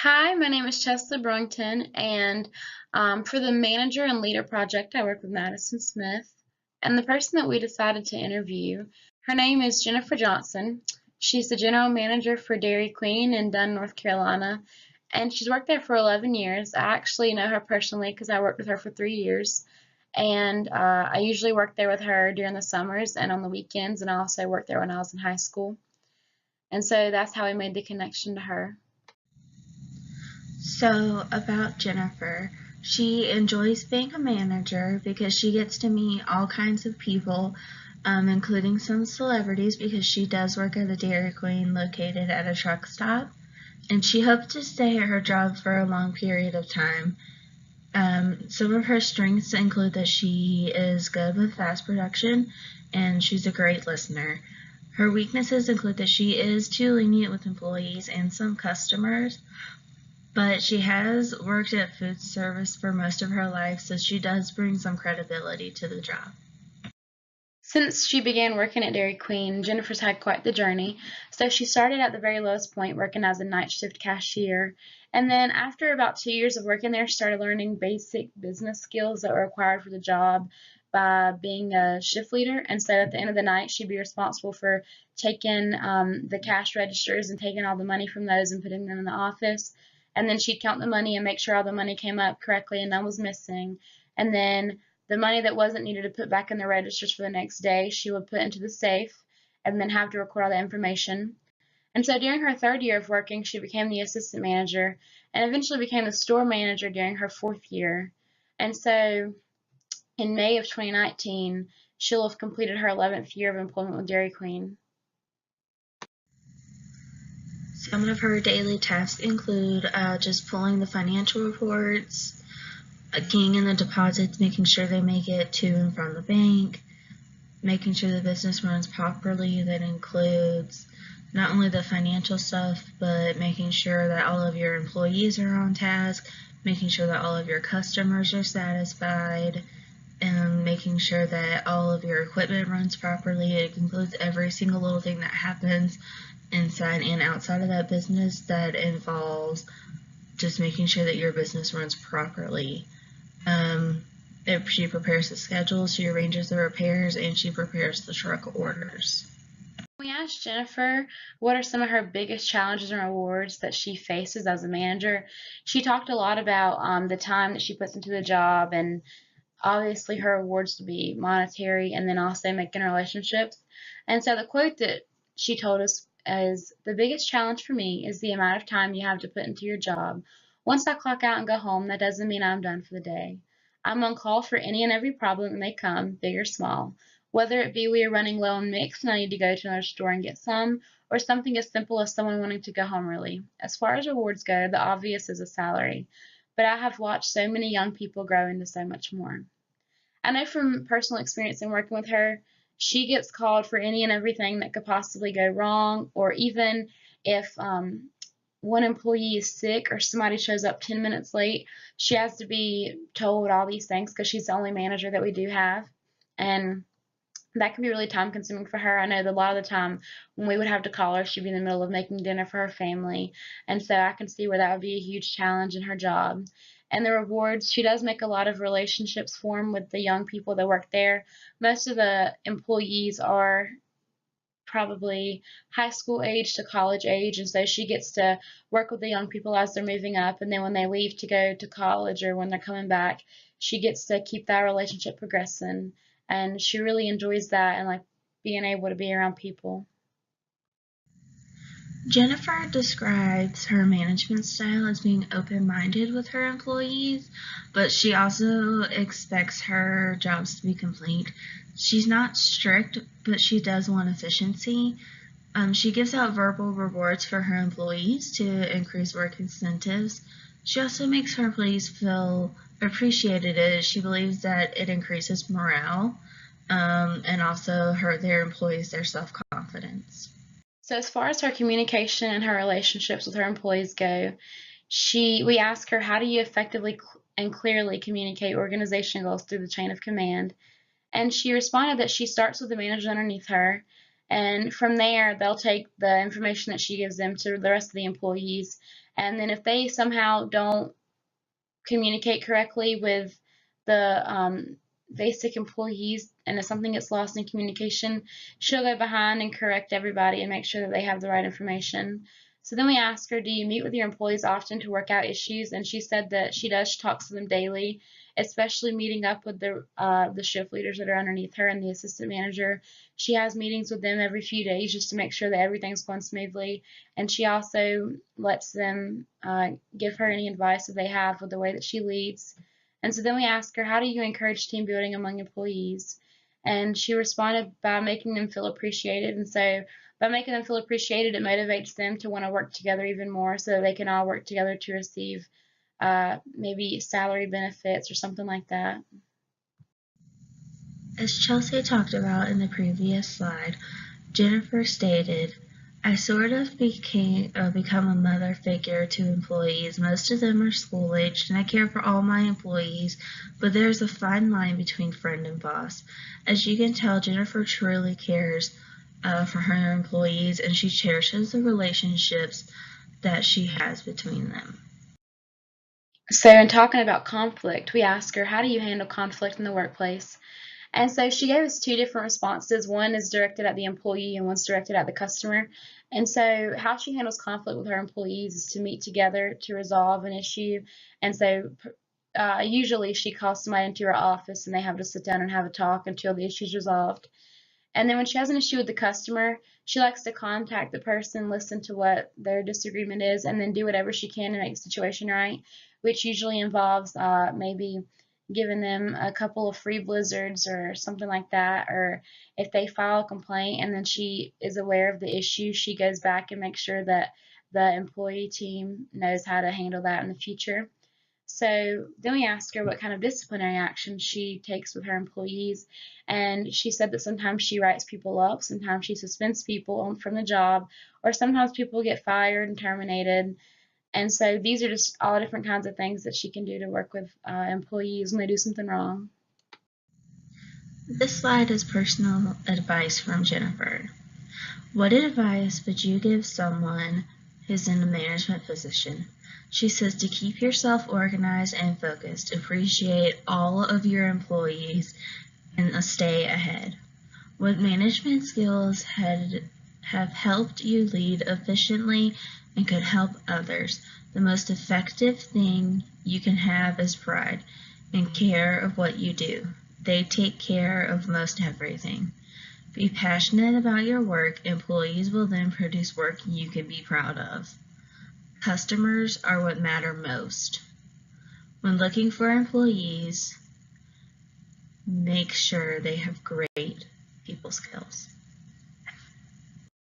Hi, my name is Chesley Brungton, and for the Manager and Leader project, I work with Madison Smith. And the person that we decided to interview, her name is Jennifer Johnson. She's the General Manager for Dairy Queen in Dunn, North Carolina, and she's worked there for 11 years. I actually know her personally because I worked with her for 3 years, and I usually work there with her during the summers and on the weekends, and I also worked there when I was in high school. And so that's how we made the connection to her. So, about Jennifer, she enjoys being a manager because she gets to meet all kinds of people, including some celebrities because she does work at a Dairy Queen located at a truck stop. And she hopes to stay at her job for a long period of time. Some of her strengths include that she is good with fast production and she's a great listener. Her weaknesses include that she is too lenient with employees and some customers, but she has worked at food service for most of her life, so she does bring some credibility to the job. Since she began working at Dairy Queen, Jennifer's had quite the journey. So she started at the very lowest point, working as a night shift cashier. And then after about 2 years of working there, she started learning basic business skills that were required for the job by being a shift leader. And so at the end of the night, she'd be responsible for taking the cash registers and taking all the money from those and putting them in the office. And then she'd count the money and make sure all the money came up correctly and none was missing. And then the money that wasn't needed to put back in the registers for the next day, she would put into the safe and then have to record all the information. And so during her third year of working, she became the assistant manager and eventually became the store manager during her fourth year. And so in May of 2019, she'll have completed her 11th year of employment with Dairy Queen. Some of her daily tasks include just pulling the financial reports, keying in the deposits, making sure they make it to and from the bank, making sure the business runs properly. That includes not only the financial stuff, but making sure that all of your employees are on task, making sure that all of your customers are satisfied, and making sure that all of your equipment runs properly. It includes every single little thing that happens inside and outside of that business that involves just making sure that your business runs properly. She prepares the schedule, she arranges the repairs, and she prepares the truck orders. We asked Jennifer what are some of her biggest challenges and rewards that she faces as a manager. She talked a lot about the time that she puts into the job, and obviously her rewards to be monetary and then also making relationships. And so the quote that she told us is, "The biggest challenge for me is the amount of time you have to put into your job. Once I clock out and go home, that doesn't mean I'm done for the day. I'm on call for any and every problem that may come, big or small. Whether it be we are running low on mix and I need to go to another store and get some, or something as simple as someone wanting to go home early. As far as rewards go, the obvious is a salary, but I have watched so many young people grow into so much more." I know from personal experience in working with her, she gets called for any and everything that could possibly go wrong, or even if one employee is sick or somebody shows up 10 minutes late, she has to be told all these things because she's the only manager that we do have. And that can be really time consuming for her. I know that a lot of the time when we would have to call her, she'd be in the middle of making dinner for her family. And so I can see where that would be a huge challenge in her job. And the rewards, she does make a lot of relationships form with the young people that work there. Most of the employees are probably high school age to college age, and so she gets to work with the young people as they're moving up, and then when they leave to go to college or when they're coming back, she gets to keep that relationship progressing, and she really enjoys that and like being able to be around people. Jennifer describes her management style as being open-minded with her employees, but she also expects her jobs to be complete. She's not strict, but she does want efficiency. She gives out verbal rewards for her employees to increase work incentives. She also makes her employees feel appreciated as she believes that it increases morale, and also their employees, their self-confidence. So as far as her communication and her relationships with her employees go, we ask her, how do you effectively and clearly communicate organization goals through the chain of command? And she responded that she starts with the manager underneath her, and from there they'll take the information that she gives them to the rest of the employees, And then if they somehow don't communicate correctly with the basic employees and if something gets lost in communication, she'll go behind and correct everybody and make sure that they have the right information. So then we asked her, do you meet with your employees often to work out issues? And she said that she does. She talks to them daily, especially meeting up with the shift leaders that are underneath her and the assistant manager. She has meetings with them every few days just to make sure that everything's going smoothly. And she also lets them give her any advice that they have with the way that she leads. And so then we asked her, how do you encourage team building among employees? And she responded by making them feel appreciated. And so by making them feel appreciated, it motivates them to want to work together even more so that they can all work together to receive maybe salary benefits or something like that. As Chelsea talked about in the previous slide, Jennifer stated, I sort of become a mother figure to employees. Most of them are school-aged, and I care for all my employees, but there's a fine line between friend and boss. As you can tell, Jennifer truly cares for her employees, and she cherishes the relationships that she has between them. So in talking about conflict, we asked her, how do you handle conflict in the workplace? And so she gave us two different responses. One is directed at the employee and one's directed at the customer. And so how she handles conflict with her employees is to meet together to resolve an issue. And so usually she calls somebody into her office and they have to sit down and have a talk until the issue is resolved. And then when she has an issue with the customer, she likes to contact the person, listen to what their disagreement is, and then do whatever she can to make the situation right, which usually involves maybe giving them a couple of free blizzards or something like that. Or if they file a complaint and then she is aware of the issue, she goes back and makes sure that the employee team knows how to handle that in the future. So then we asked her what kind of disciplinary action she takes with her employees, and she said that sometimes she writes people up, sometimes she suspends people from the job, or sometimes people get fired and terminated. And so these are just all different kinds of things that she can do to work with employees when they do something wrong. This slide is personal advice from Jennifer. What advice would you give someone who's in a management position? She says to keep yourself organized and focused, appreciate all of your employees, and stay ahead. What management skills have helped you lead efficiently and could help others? The most effective thing you can have is pride and care of what you do. They take care of most everything. Be passionate about your work. Employees will then produce work you can be proud of. Customers are what matter most. When looking for employees, make sure they have great people skills.